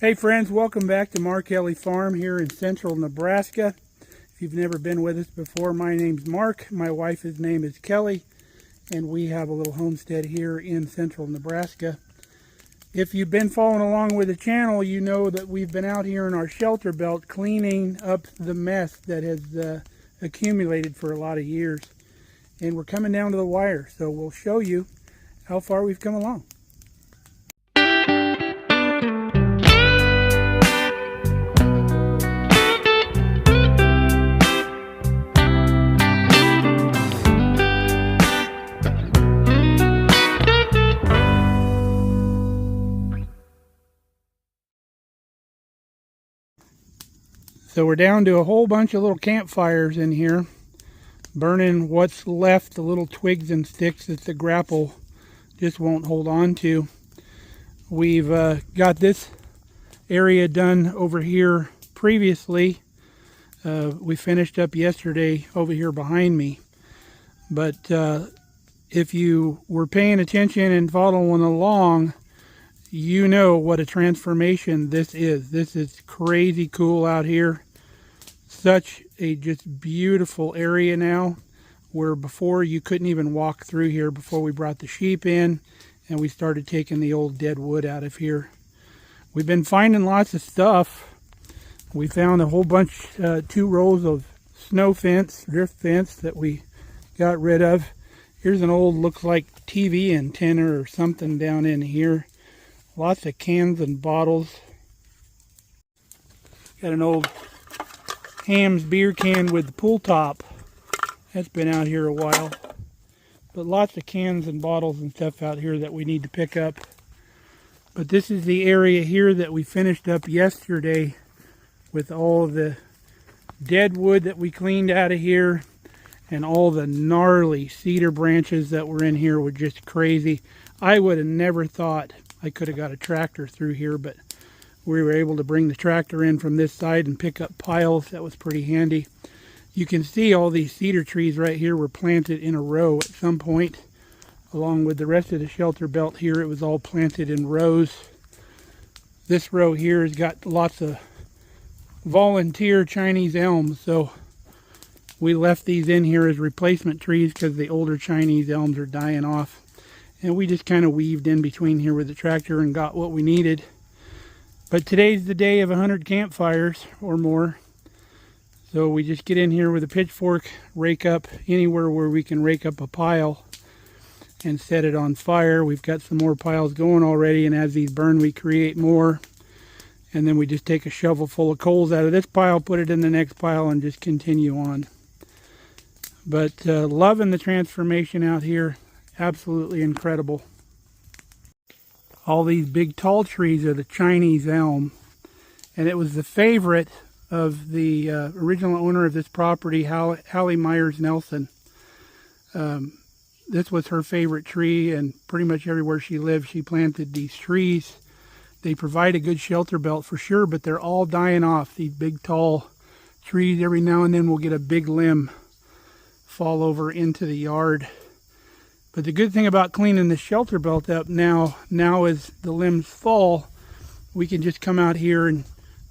Hey friends, welcome back to Markelly Farm here in central Nebraska. If you've never been with us before, my name's Mark. My wife's name is Kelly, and we have a little homestead here in central Nebraska. If you've been following along with the channel, you know that we've been out here in our shelter belt cleaning up the mess that has accumulated for a lot of years. And we're coming down to the wire, so we'll show you how far we've come along. So we're down to a whole bunch of little campfires in here, burning what's left, the little twigs and sticks that the grapple just won't hold on to. We've got this area done over here previously. We finished up yesterday over here behind me. But if you were paying attention and following along, you know what a transformation this is. This is crazy cool out here. Such a just beautiful area now, where before you couldn't even walk through here before we brought the sheep in and we started taking the old dead wood out of here. We've been finding lots of stuff. We found a whole bunch, 2 rows of snow fence, drift fence that we got rid of. Here's an old, looks like TV antenna or something down in here. Lots of cans and bottles. Got an old Ham's beer can with the pull top. That's been out here a while. But lots of cans and bottles and stuff out here that we need to pick up. But this is the area here that we finished up yesterday with all the dead wood that we cleaned out of here. And all the gnarly cedar branches that were in here were just crazy. I would have never thought I could have got a tractor through here, but we were able to bring the tractor in from this side and pick up piles. That was pretty handy. You can see all these cedar trees right here were planted in a row at some point. Along with the rest of the shelter belt here, it was all planted in rows. This row here has got lots of volunteer Chinese elms, so we left these in here as replacement trees because the older Chinese elms are dying off. And we just kind of weaved in between here with the tractor and got what we needed. But today's the day of 100 campfires or more. So we just get in here with a pitchfork, rake up anywhere where we can rake up a pile and set it on fire. We've got some more piles going already, and as these burn we create more. And then we just take a shovel full of coals out of this pile, put it in the next pile, and just continue on. But loving the transformation out here. Absolutely incredible. All these big tall trees are the Chinese elm, and it was the favorite of the original owner of this property, Hallie Myers Nelson. This was her favorite tree, and pretty much everywhere she lived she planted these trees. They provide a good shelter belt for sure, but they're all dying off. These big tall trees, every now and then we'll get a big limb fall over into the yard. But the good thing about cleaning the shelter belt up now as the limbs fall, we can just come out here and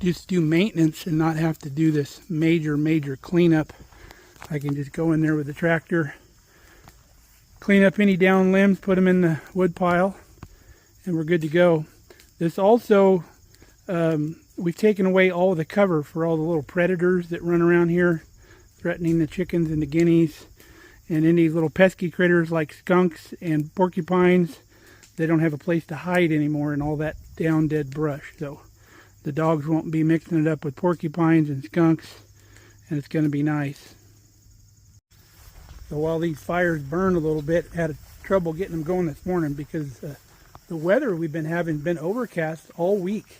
just do maintenance and not have to do this major cleanup. I can just go in there with the tractor, clean up any down limbs, put them in the wood pile, and we're good to go. This also, we've taken away all of the cover for all the little predators that run around here, threatening the chickens and the guineas. And any little pesky critters like skunks and porcupines, they don't have a place to hide anymore in all that down dead brush. So the dogs won't be mixing it up with porcupines and skunks, and it's going to be nice. So while these fires burn a little bit, had trouble getting them going this morning because the weather we've been having been overcast all week,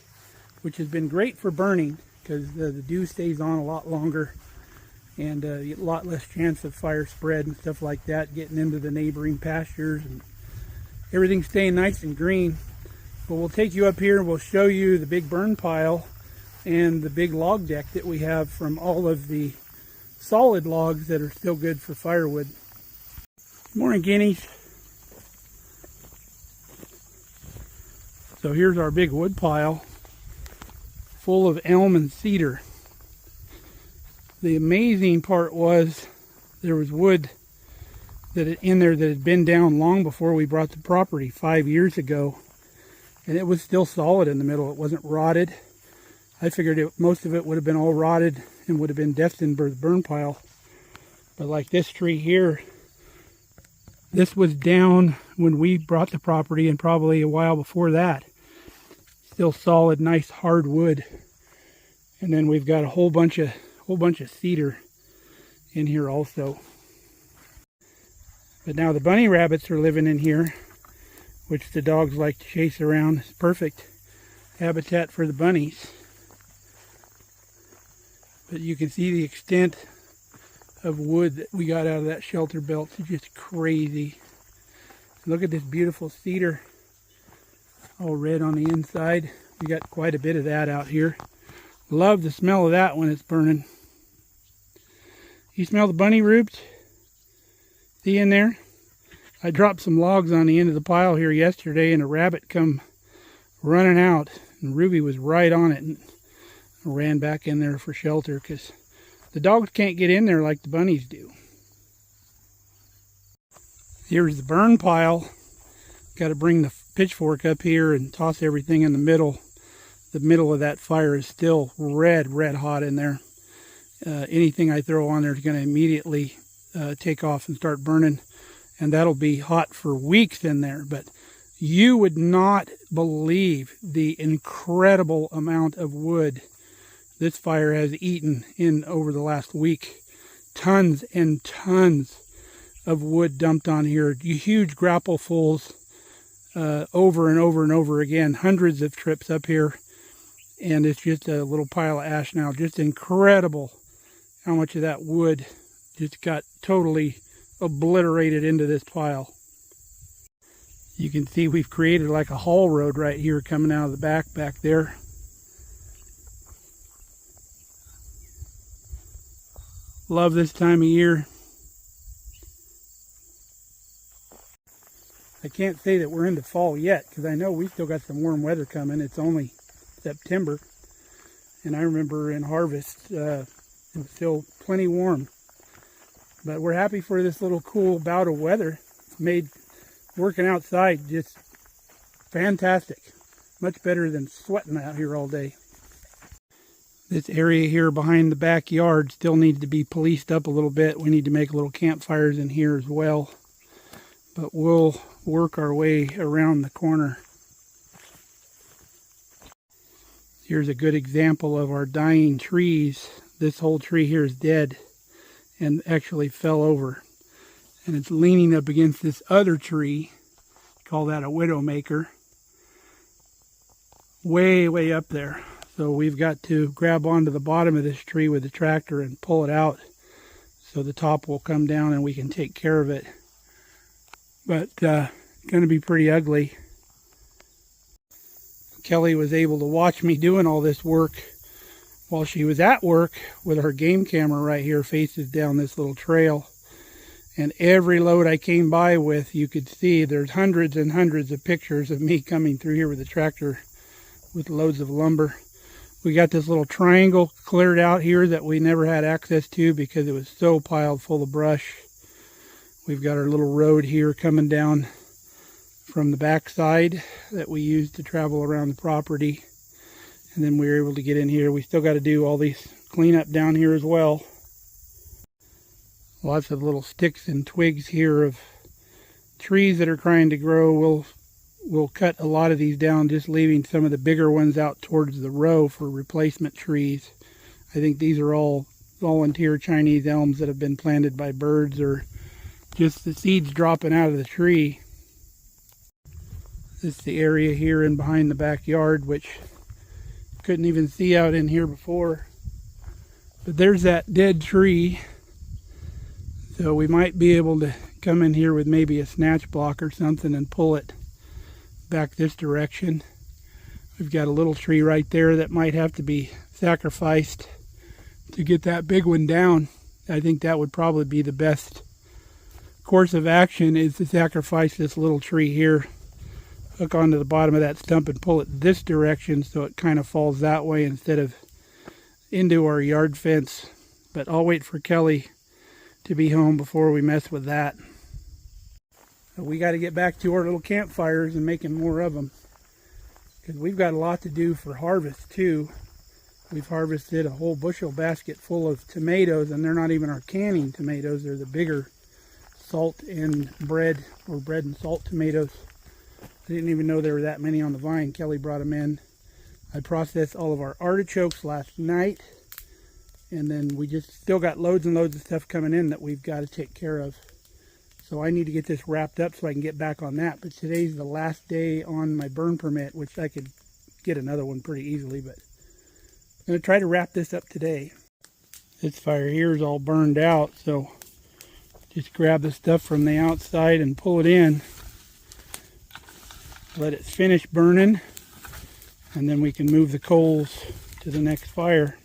which has been great for burning because the dew stays on a lot longer. And a lot less chance of fire spread and stuff like that, getting into the neighboring pastures, and everything staying nice and green. But we'll take you up here and we'll show you the big burn pile and the big log deck that we have from all of the solid logs that are still good for firewood. Morning, guineas. So here's our big wood pile. full of elm and cedar. The amazing part was there was wood in there that had been down long before we bought the property 5 years ago, and it was still solid in the middle. It wasn't rotted. I figured most of it would have been all rotted and would have been destined for the burn pile. But like this tree here, this was down when we bought the property and probably a while before that. Still solid, nice hard wood. And then we've got a whole bunch of cedar in here also. But now the bunny rabbits are living in here, which the dogs like to chase around. It's perfect habitat for the bunnies. But you can see the extent of wood that we got out of that shelter belt. It's just crazy. Look at this beautiful cedar, all red on the inside. We got quite a bit of that out here. Love the smell of that when it's burning. You smell the bunny roots? See in there? I dropped some logs on the end of the pile here yesterday, and a rabbit come running out, and Ruby was right on it and ran back in there for shelter because the dogs can't get in there like the bunnies do. Here's the burn pile. Got to bring the pitchfork up here and toss everything in the middle. The middle of that fire is still red hot in there. Anything I throw on there is going to immediately take off and start burning, and that'll be hot for weeks in there. But you would not believe the incredible amount of wood this fire has eaten in over the last week. Tons and tons of wood dumped on here. Huge grapplefuls over and over and over again. Hundreds of trips up here. And it's just a little pile of ash now. Just incredible how much of that wood just got totally obliterated into this pile. You can see we've created like a haul road right here coming out of the back there. Love this time of year. I can't say that we're into fall yet because I know we still got some warm weather coming. It's only September, and I remember in harvest it was still plenty warm. But we're happy for this little cool bout of weather. It's made working outside just fantastic. Much better than sweating out here all day. This area here behind the backyard still needs to be policed up a little bit. We need to make little campfires in here as well. But we'll work our way around the corner. Here's a good example of our dying trees. This whole tree here is dead and actually fell over. And it's leaning up against this other tree. Call that a widowmaker. Way up there. So we've got to grab onto the bottom of this tree with the tractor and pull it out so the top will come down and we can take care of it. But going to be pretty ugly. Kelly was able to watch me doing all this work while she was at work with her game camera right here, faces down this little trail. And every load I came by with, you could see there's hundreds and hundreds of pictures of me coming through here with a tractor with loads of lumber. We got this little triangle cleared out here that we never had access to because it was so piled full of brush. We've got our little road here coming down from the backside that we used to travel around the property. And then we were able to get in here. We still got to do all these cleanup down here as well. Lots of little sticks and twigs here of trees that are trying to grow. We'll cut a lot of these down, just leaving some of the bigger ones out towards the row for replacement trees. I think these are all volunteer Chinese elms that have been planted by birds or just the seeds dropping out of the tree. This is the area here and behind the backyard, which couldn't even see out in here before. But there's that dead tree. So we might be able to come in here with maybe a snatch block or something and pull it back this direction. We've got a little tree right there that might have to be sacrificed to get that big one down. I think that would probably be the best course of action, is to sacrifice this little tree here. hook onto the bottom of that stump and pull it this direction so it kind of falls that way instead of into our yard fence. But I'll wait for Kelly to be home before we mess with that. So we got to get back to our little campfires and making more of them, because we've got a lot to do for harvest too. We've harvested a whole bushel basket full of tomatoes, and they're not even our canning tomatoes. They're the bigger salt and bread, or bread and salt tomatoes. I didn't even know there were that many on the vine. Kelly brought them in. I processed all of our artichokes last night, and then we just still got loads and loads of stuff coming in that we've got to take care of. So I need to get this wrapped up so I can get back on that. But today's the last day on my burn permit, which I could get another one pretty easily, but I'm going to try to wrap this up today. This fire here is all burned out, so just grab the stuff from the outside and pull it in. Let it finish burning, and then we can move the coals to the next fire.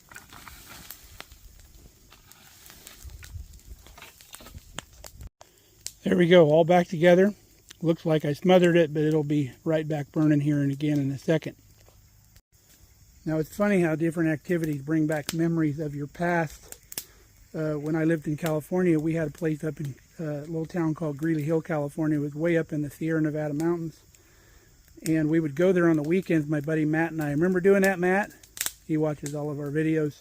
There we go, all back together. Looks like I smothered it, but it'll be right back burning here and again in a second. Now it's funny how different activities bring back memories of your past. When I lived in California, we had a place up in a little town called Greeley Hill, California. It was way up in the Sierra Nevada mountains. And we would go there on the weekends, my buddy Matt and I. Remember doing that, Matt? He watches all of our videos.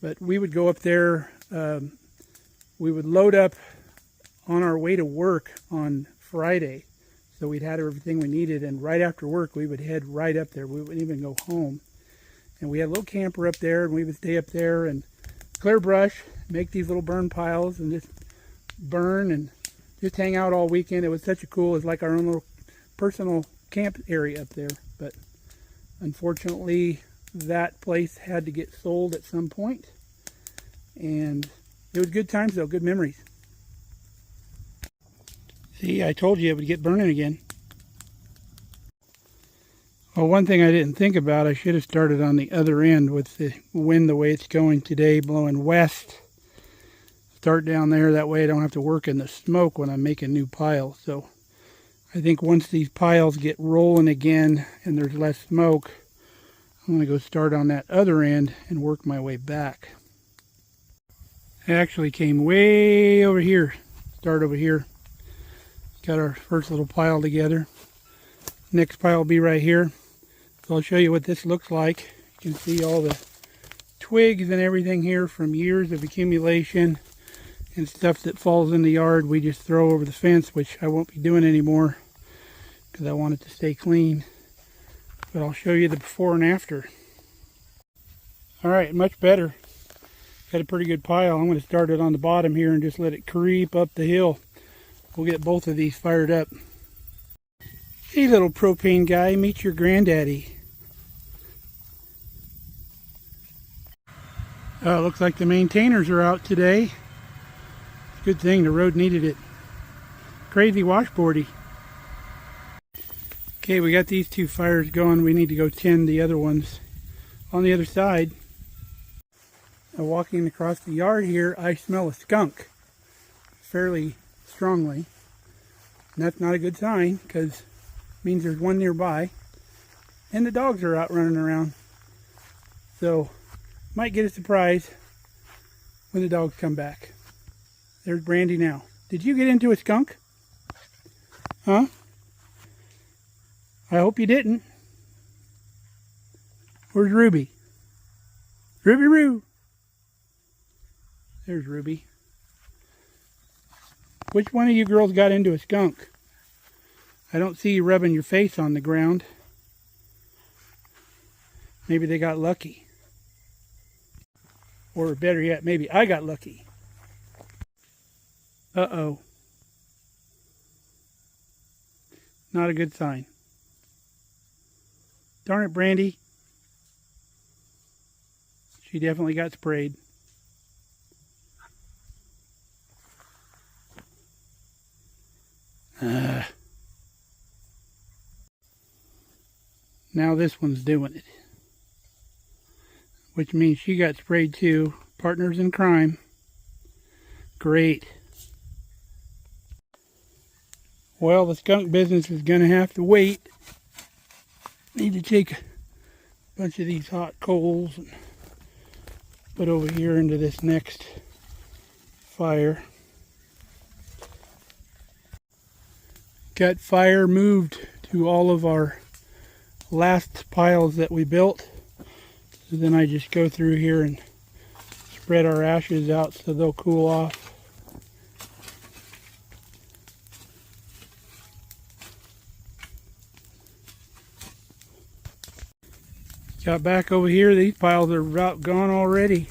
But we would go up there. We would load up on our way to work on Friday. So we'd had everything we needed. And right after work, we would head right up there. We wouldn't even go home. And we had a little camper up there, and we would stay up there and clear brush, make these little burn piles, and just burn and just hang out all weekend. It was such a cool, it's like our own little personal camp area up there. But unfortunately, that place had to get sold at some point. And it was good times though, good memories. See, I told you it would get burning again. Well, one thing I didn't think about, I should have started on the other end with the wind the way it's going today, blowing west. Start down there, that way I don't have to work in the smoke when I'm making new piles. So I think once these piles get rolling again and there's less smoke, I'm going to go start on that other end and work my way back. I actually came way over here, start over here. Got our first little pile together. Next pile will be right here. So I'll show you what this looks like. You can see all the twigs and everything here from years of accumulation and stuff that falls in the yard. We just throw over the fence, which I won't be doing anymore because I want it to stay clean. But I'll show you the before and after. Alright, much better. Got a pretty good pile. I'm going to start it on the bottom here and just let it creep up the hill. We'll get both of these fired up. Hey little propane guy, meet your granddaddy. Looks like the maintainers are out today. Good thing, the road needed it. Crazy washboardy. Okay, we got these two fires going. We need to go tend the other ones on the other side. Now, walking across the yard here, I smell a skunk fairly strongly. And that's not a good sign, because it means there's one nearby. And the dogs are out running around. So, might get a surprise when the dogs come back. There's Brandy now. Did you get into a skunk? Huh? I hope you didn't. Where's Ruby? Ruby Roo! There's Ruby. Which one of you girls got into a skunk? I don't see you rubbing your face on the ground. Maybe they got lucky. Or better yet, maybe I got lucky. Uh-oh. Not a good sign. Darn it, Brandy. She definitely got sprayed. Now this one's doing it. Which means she got sprayed too. Partners in crime. Great. Well, the skunk business is going to have to wait. Need to take a bunch of these hot coals and put over here into this next fire. Got fire moved to all of our last piles that we built. So then I just go through here and spread our ashes out so they'll cool off. Got back over here, these piles are about gone already.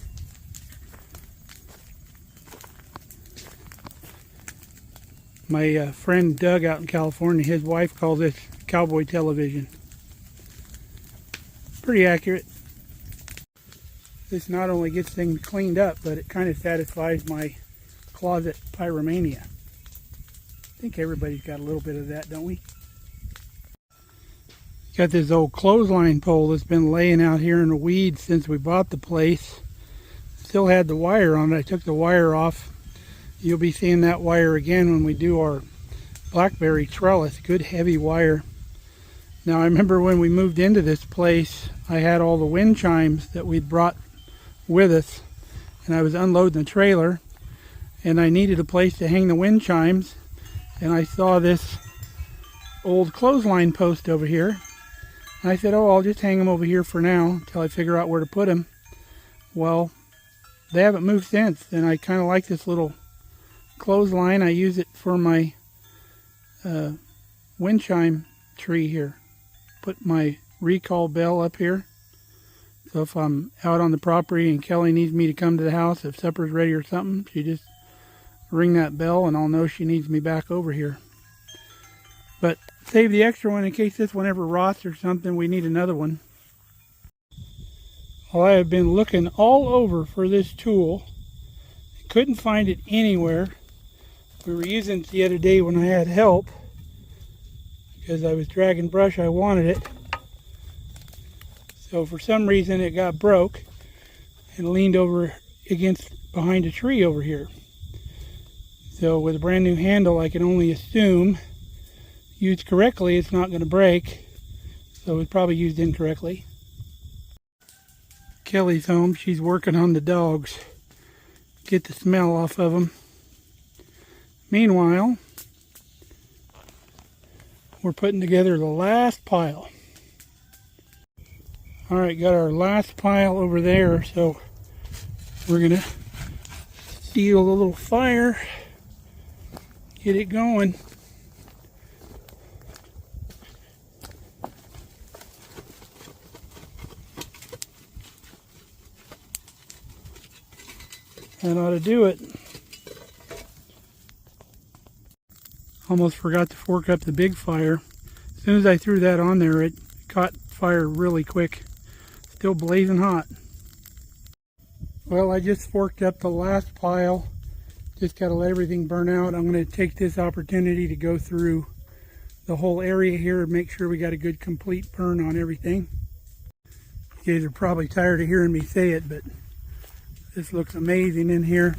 My friend Doug out in California, his wife calls this cowboy television. Pretty accurate. This not only gets things cleaned up, but it kind of satisfies my closet pyromania. I think everybody's got a little bit of that, don't we? Got this old clothesline pole that's been laying out here in the weeds since we bought the place. Still had the wire on it. I took the wire off. You'll be seeing that wire again when we do our blackberry trellis. Good heavy wire. Now I remember when we moved into this place, I had all the wind chimes that we'd brought with us, and I was unloading the trailer, and I needed a place to hang the wind chimes, and I saw this old clothesline post over here. And I said, oh, I'll just hang them over here for now until I figure out where to put them. Well, they haven't moved since, and I kind of like this little clothesline. I use it for my wind chime tree here. Put my recall bell up here. So if I'm out on the property and Kelly needs me to come to the house, if supper's ready or something, she just ring that bell and I'll know she needs me back over here. But save the extra one in case this one ever rots or something. We need another one. Well, I have been looking all over for this tool. Couldn't find it anywhere. We were using it the other day when I had help. Because I was dragging brush, I wanted it. So for some reason it got broke and leaned over behind a tree over here. So with a brand new handle, I can only assume, used correctly, it's not going to break. So it's probably used incorrectly. Kelly's home. She's working on the dogs. Get the smell off of them. Meanwhile, we're putting together the last pile. Alright, got our last pile over there, so we're going to steal the little fire, get it going. That ought to do it. Almost forgot to fork up the big fire. As soon as I threw that on there, it caught fire really quick. Still blazing hot. Well, I just forked up the last pile. Just got to let everything burn out. I'm going to take this opportunity to go through the whole area here and make sure we got a good complete burn on everything. You guys are probably tired of hearing me say it, but this looks amazing in here.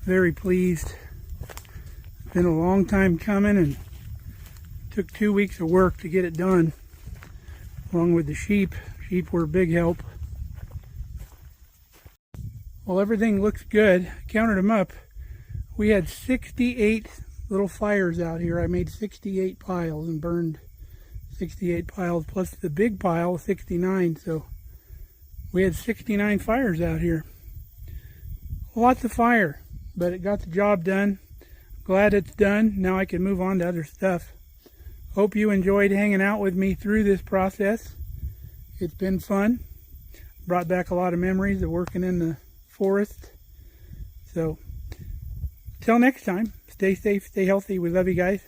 Very pleased. It's been a long time coming and took 2 weeks of work to get it done, along with the sheep. Sheep were a big help. Well, everything looks good. I counted them up. We had 68 little fires out here. I made 68 piles and burned 68 piles, plus the big pile, 69. So we had 69 fires out here. Lots of fire, but it got the job done. Glad it's done. Now I can move on to other stuff. Hope you enjoyed hanging out with me through this process. It's been fun. Brought back a lot of memories of working in the forest. So, till next time, stay safe, stay healthy. We love you guys.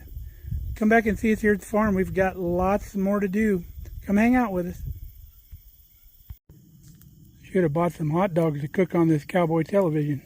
Come back and see us here at the farm. We've got lots more to do. Come hang out with us. Should have bought some hot dogs to cook on this cowboy television.